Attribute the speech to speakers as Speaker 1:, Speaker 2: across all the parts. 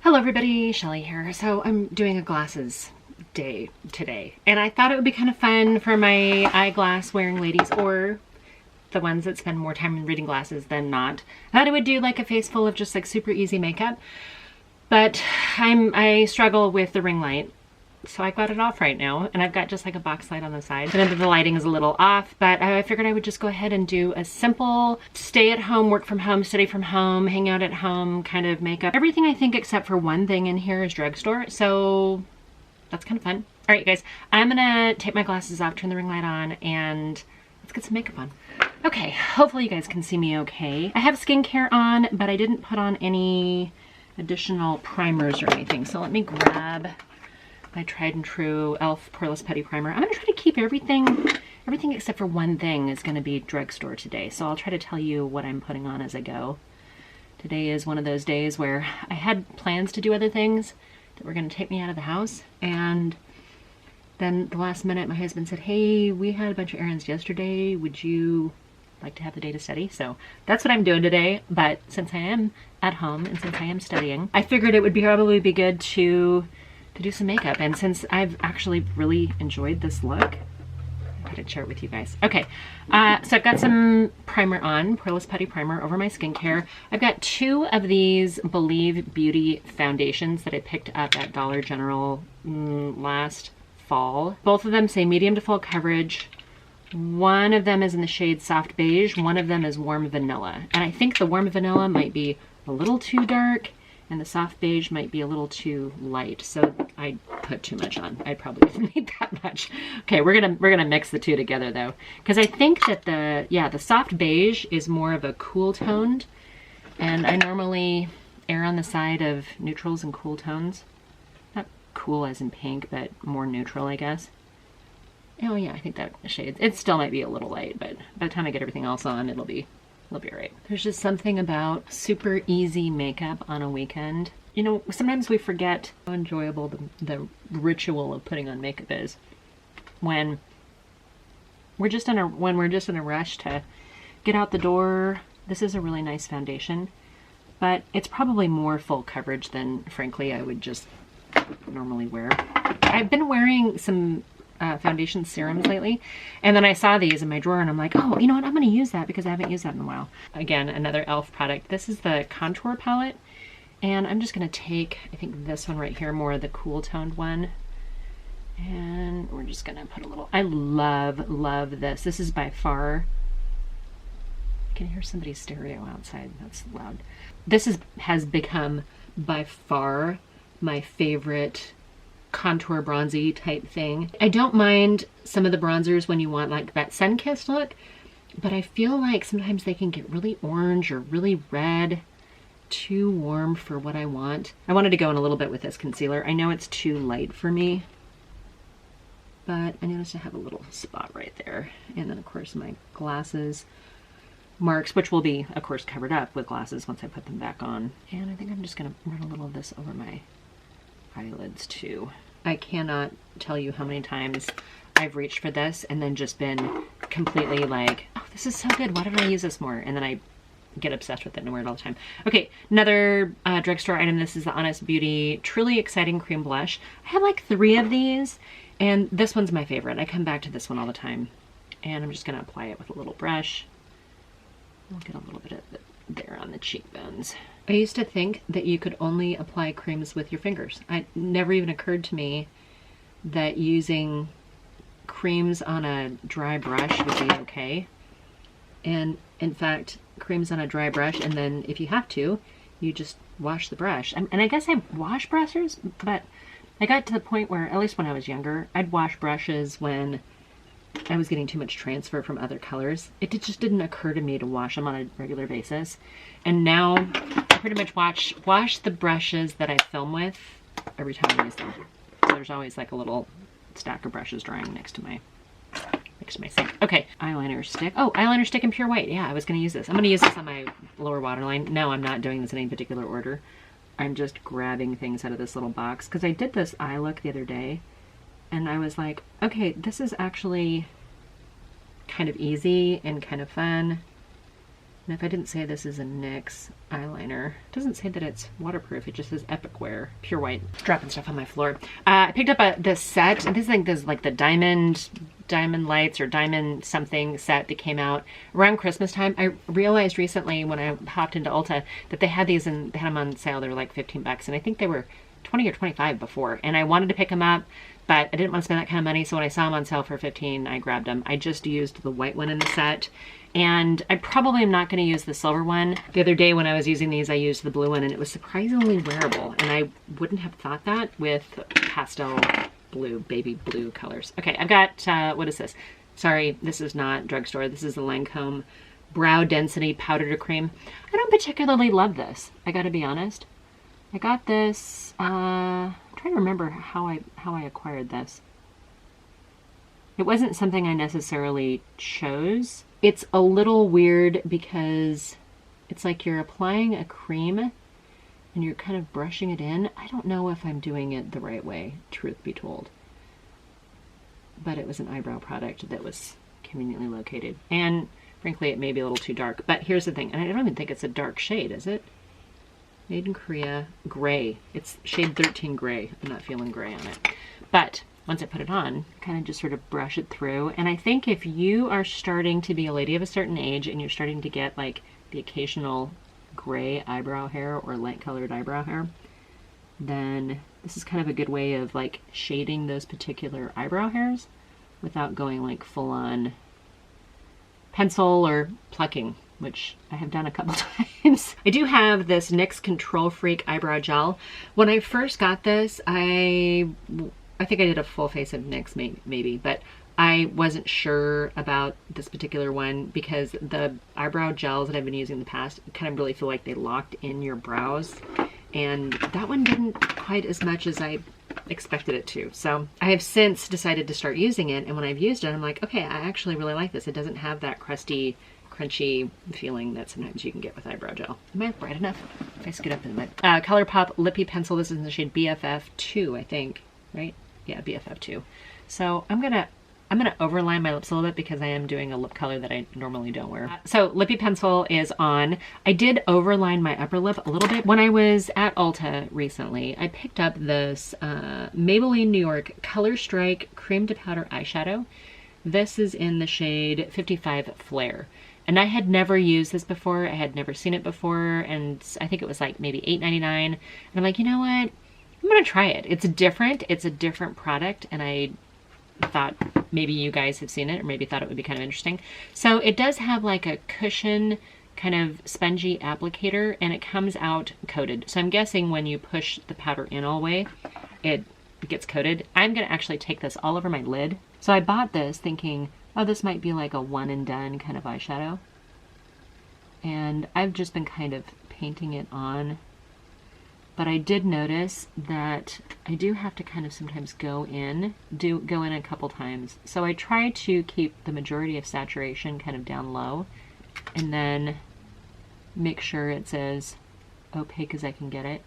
Speaker 1: Hello everybody, Shelly here. So I'm doing a glasses day today, and I thought it would be kind of fun for my eyeglass wearing ladies, or the ones that spend more time reading glasses than not. I thought I would do like a face full of just like super easy makeup, but I struggle with the ring light. So I got it off right now, and I've got just like a box light on the side. And then the lighting is a little off, but I figured I would just go ahead and do a simple stay at home, work from home, study from home, hang out at home kind of makeup. Everything I think except for one thing in here is drugstore, so that's kind of fun. All right, guys, I'm gonna take my glasses off, turn the ring light on, and let's get some makeup on. Okay, hopefully you guys can see me okay. I have skincare on, but I didn't put on any additional primers or anything, so let me grab my tried and true e.l.f. Poreless Putty Primer. I'm gonna try to keep everything except for one thing is gonna be drugstore today. So I'll try to tell you what I'm putting on as I go. Today is one of those days where I had plans to do other things that were gonna take me out of the house. And then the last minute, my husband said, hey, we had a bunch of errands yesterday. Would you like to have the day to study? So that's what I'm doing today. But since I am at home and since I am studying, I figured it would probably be good to do some makeup. And since I've actually really enjoyed this look, I gotta share it with you guys. Okay, so I've got some primer on, Poreless Putty Primer over my skincare. I've got two of these Believe Beauty foundations that I picked up at Dollar General last fall. Both of them say medium to full coverage. One of them is in the shade Soft Beige, one of them is Warm Vanilla. And I think the Warm Vanilla might be a little too dark, and the Soft Beige might be a little too light, so I put too much on. I probably didn't need that much. Okay, we're gonna mix the two together though, because I think that the Soft Beige is more of a cool toned, and I normally err on the side of neutrals and cool tones. Not cool as in pink, but more neutral, I guess. Oh yeah, I think that shade. It still might be a little light, but by the time I get everything else on, it'll be all right. There's just something about super easy makeup on a weekend. You know, sometimes we forget how enjoyable the ritual of putting on makeup is when we're just in a rush to get out the door. This is a really nice foundation, but it's probably more full coverage than, frankly, I would just normally wear. I've been wearing some foundation serums lately, and then I saw these in my drawer and I'm like, oh, you know what, I'm going to use that because I haven't used that in a while. Again, another e.l.f. product. This is the contour palette, and I'm just going to take, I think this one right here, more of the cool toned one, and we're just going to put a little, I love this. This is by far, I can hear somebody's stereo outside, that's loud. This has become by far my favorite contour bronzy type thing. I don't mind some of the bronzers when you want like that sun-kissed look, but I feel like sometimes they can get really orange or really red, too warm for what I want. I wanted to go in a little bit with this concealer. I know it's too light for me, but I noticed I have a little spot right there. And then of course my glasses marks, which will be of course covered up with glasses once I put them back on. And I think I'm just gonna run a little of this over my eyelids too. I cannot tell you how many times I've reached for this and then just been completely like, oh, this is so good, why didn't I use this more? And then I get obsessed with it and wear it all the time. Okay, another drugstore item. This is the Honest Beauty Truly Exciting Cream Blush. I have like 3 of these, and this one's my favorite. I come back to this one all the time. And I'm just gonna apply it with a little brush. I'll get a little bit of it there on the cheekbones. I used to think that you could only apply creams with your fingers. It never even occurred to me that using creams on a dry brush would be okay. And in fact, creams on a dry brush, and then if you have to, you just wash the brush. And I guess I wash brushes, but I got to the point where, at least when I was younger, I'd wash brushes when I was getting too much transfer from other colors. It just didn't occur to me to wash them on a regular basis. And now I pretty much wash the brushes that I film with every time I use them. So there's always like a little stack of brushes drying next to my sink. Okay, eyeliner stick. Oh, eyeliner stick in pure white. Yeah, I was gonna use this. I'm gonna use this on my lower waterline. No, I'm not doing this in any particular order. I'm just grabbing things out of this little box because I did this eye look the other day. And I was like, okay, this is actually kind of easy and kind of fun. And if I didn't say this is a NYX eyeliner, it doesn't say that it's waterproof. It just says Epic Wear, pure white. Dropping stuff on my floor. I picked up this set. And this is like the diamond lights or diamond something set that came out around Christmas time. I realized recently when I hopped into Ulta that they had these and they had them on sale. They were like 15 bucks. And I think they were 20 or 25 before. And I wanted to pick them up, but I didn't want to spend that kind of money. So when I saw them on sale for 15, I grabbed them. I just used the white one in the set. And I probably am not going to use the silver one. The other day when I was using these, I used the blue one and it was surprisingly wearable. And I wouldn't have thought that with pastel blue, baby blue colors. Okay, I've got, what is this? Sorry, this is not drugstore. This is the Lancome Brow Density Powder to Cream. I don't particularly love this. I gotta be honest. I got this, I'm trying to remember how I acquired this. It wasn't something I necessarily chose. It's a little weird because it's like you're applying a cream and you're kind of brushing it in. I don't know if I'm doing it the right way, truth be told. But it was an eyebrow product that was conveniently located. And frankly, it may be a little too dark. But here's the thing, and I don't even think it's a dark shade, is it? Made in Korea, gray. It's shade 13 gray. I'm not feeling gray on it. But once I put it on, kind of just sort of brush it through. And I think if you are starting to be a lady of a certain age and you're starting to get like the occasional gray eyebrow hair or light colored eyebrow hair, then this is kind of a good way of like shading those particular eyebrow hairs without going like full on pencil or plucking, which I have done a couple times. I do have this NYX Control Freak eyebrow gel. When I first got this, I think I did a full face of NYX maybe, but I wasn't sure about this particular one because the eyebrow gels that I've been using in the past kind of really feel like they locked in your brows, and that one didn't quite as much as I expected it to. So I have since decided to start using it, and when I've used it, I'm like, okay, I actually really like this. It doesn't have that crusty, crunchy feeling that sometimes you can get with eyebrow gel. Am I bright enough? If I scoot up in the ColourPop Lippy Pencil. This is in the shade BFF2, I think, right? Yeah, BFF2. So I'm gonna overline my lips a little bit because I am doing a lip color that I normally don't wear. So Lippy Pencil is on. I did overline my upper lip a little bit. When I was at Ulta recently, I picked up this Maybelline New York Color Strike Cream to Powder eyeshadow. This is in the shade 55 Flare. And I had never used this before. I had never seen it before. And I think it was like maybe $8.99. And I'm like, you know what? I'm gonna try it. It's different. It's a different product. And I thought maybe you guys have seen it or maybe thought it would be kind of interesting. So it does have like a cushion kind of spongy applicator and it comes out coated. So I'm guessing when you push the powder in all the way, it gets coated. I'm gonna actually take this all over my lid. So I bought this thinking, oh, this might be like a one and done kind of eyeshadow. And I've just been kind of painting it on. But I did notice that I do have to kind of sometimes go in a couple times. So I try to keep the majority of saturation kind of down low and then make sure it's as opaque as I can get it.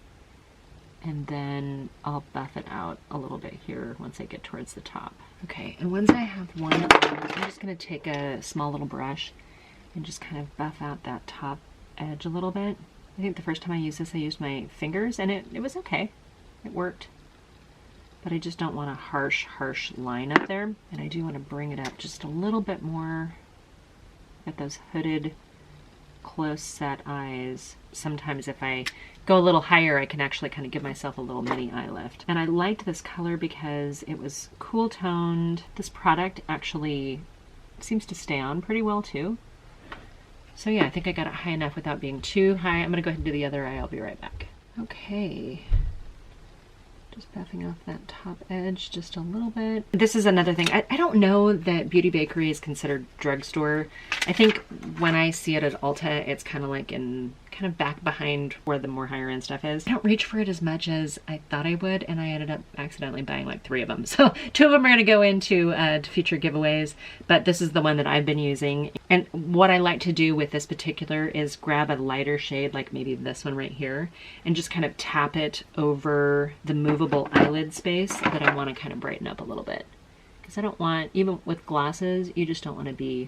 Speaker 1: And then I'll buff it out a little bit here once I get towards the top. Okay, and once I have one on, I'm just gonna take a small little brush and just kind of buff out that top edge a little bit. I think the first time I used this, I used my fingers and it was okay. It worked. But I just don't want a harsh line up there. And I do want to bring it up just a little bit more at those hooded, close set eyes. Sometimes if I go a little higher, I can actually kind of give myself a little mini eye lift. And I liked this color because it was cool toned. This product actually seems to stay on pretty well too. So yeah, I think I got it high enough without being too high. I'm gonna go ahead and do the other eye. I'll be right back. Okay. Just buffing off that top edge just a little bit. This is another thing. I don't know that Beauty Bakery is considered drugstore. I think when I see it at Ulta, it's kind of like in kind of back behind where the more higher end stuff is. I don't reach for it as much as I thought I would, and I ended up accidentally buying like 3 of them. So 2 of them are gonna go into future giveaways, but this is the one that I've been using. And what I like to do with this particular is grab a lighter shade, like maybe this one right here, and just kind of tap it over the movable eyelid space that I want to kind of brighten up a little bit. Because I don't want, even with glasses, you just don't want to be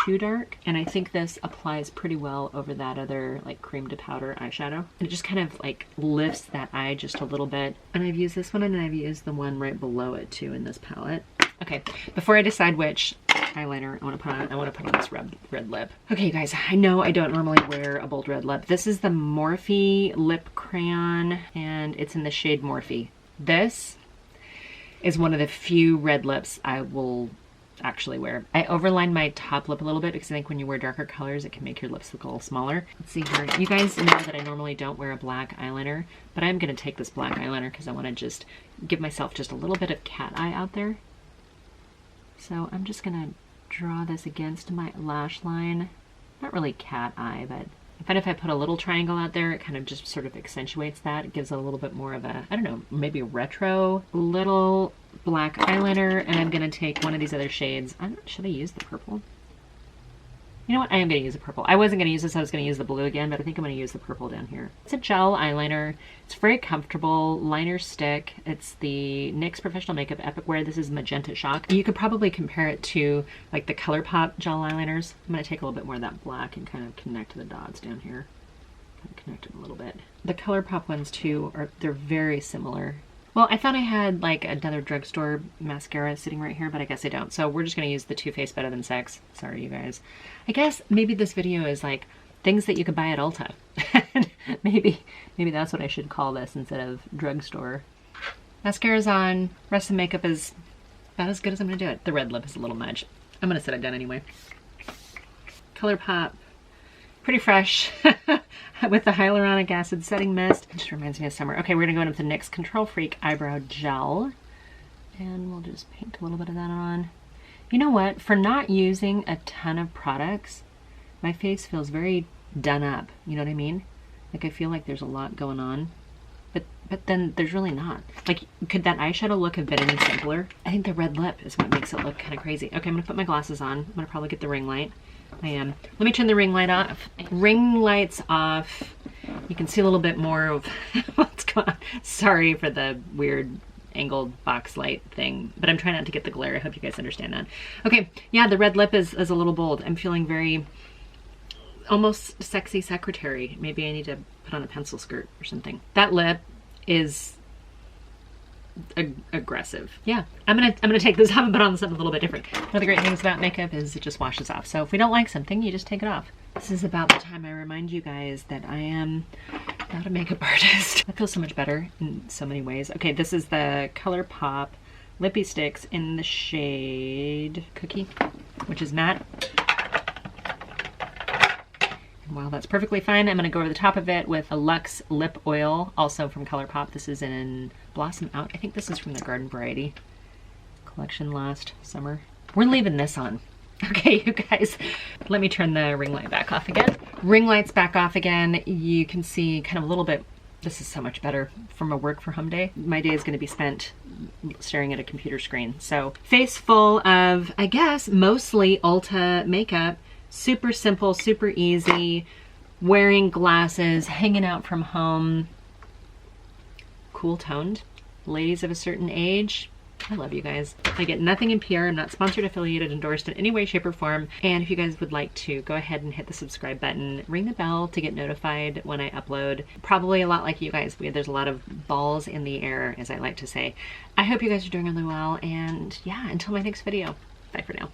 Speaker 1: too dark, and I think this applies pretty well over that other like cream to powder eyeshadow, and it just kind of like lifts that eye just a little bit. And I've used this one, and I've used the one right below it too in this palette. Okay, before I decide which eyeliner I want to put on, I want to put on this red lip. Okay, you guys, I know I don't normally wear a bold red lip. This is the Morphe lip crayon, and it's in the shade Morphe. This is one of the few red lips I will actually wear. I overlined my top lip a little bit because I think when you wear darker colors, it can make your lips look a little smaller. Let's see here. You guys know that I normally don't wear a black eyeliner, but I'm going to take this black eyeliner because I want to just give myself just a little bit of cat eye out there. So I'm just gonna draw this against my lash line. Not really cat eye, but I find if I put a little triangle out there, it kind of just sort of accentuates that. It gives it a little bit more of a, I don't know, maybe retro little black eyeliner. And I'm gonna take one of these other shades. Should I use the purple? You know what? I am going to use the purple. I wasn't going to use this. I was going to use the blue again, but I think I'm going to use the purple down here. It's a gel eyeliner. It's very comfortable. Liner stick. It's the NYX Professional Makeup Epic Wear. This is Magenta Shock. You could probably compare it to like the ColourPop gel eyeliners. I'm going to take a little bit more of that black and kind of connect the dots down here. Kind of connect them a little bit. The ColourPop ones too, they're very similar. Well, I thought I had like another drugstore mascara sitting right here, but I guess I don't. So we're just going to use the Too Faced Better Than Sex. Sorry, you guys. I guess maybe this video is like things that you could buy at Ulta. maybe that's what I should call this instead of drugstore. Mascara's on. Rest of the makeup is about as good as I'm going to do it. The red lip is a little much. I'm going to set it down anyway. ColourPop. Pretty fresh. With the hyaluronic acid setting mist. It just reminds me of summer. Okay, we're gonna go in with the NYX Control Freak Eyebrow Gel. And we'll just paint a little bit of that on. You know what? For not using a ton of products, my face feels very done up. You know what I mean? Like I feel like there's a lot going on. But then there's really not. Like, could that eyeshadow look have been any simpler? I think the red lip is what makes it look kind of crazy. Okay, I'm gonna put my glasses on. I'm gonna probably get the ring light. I am. Let me turn the ring light off. Ring light's off. You can see a little bit more of what's going on. Sorry for the weird angled box light thing, but I'm trying not to get the glare. I hope you guys understand that. Okay, yeah, the red lip is a little bold. I'm feeling very almost sexy secretary. Maybe I need to put on a pencil skirt or something. That lip is aggressive. Yeah, I'm gonna take this off and put on something a little bit different. One of the great things about makeup is it just washes off. So if we don't like something, you just take it off. This is about the time I remind you guys that I am not a makeup artist. I feel so much better in so many ways. Okay, this is the ColourPop Lippy Sticks in the shade Cookie, which is matte. While that's perfectly fine, I'm going to go over the top of it with a Luxe Lip Oil, also from ColourPop. This is in Blossom Out. I think this is from the Garden Variety collection last summer. We're leaving this on. Okay, you guys, let me turn the ring light back off again. Ring light's back off again. You can see kind of a little bit, this is so much better from a work for home day. My day is going to be spent staring at a computer screen. So face full of, I guess, mostly Ulta makeup. Super simple, super easy, wearing glasses, hanging out from home, cool toned, ladies of a certain age. I love you guys. I get nothing in PR. I'm not sponsored, affiliated, endorsed in any way, shape, or form. And if you guys would like to, go ahead and hit the subscribe button, ring the bell to get notified when I upload. Probably a lot like you guys. There's a lot of balls in the air, as I like to say. I hope you guys are doing really well. And yeah, until my next video. Bye for now.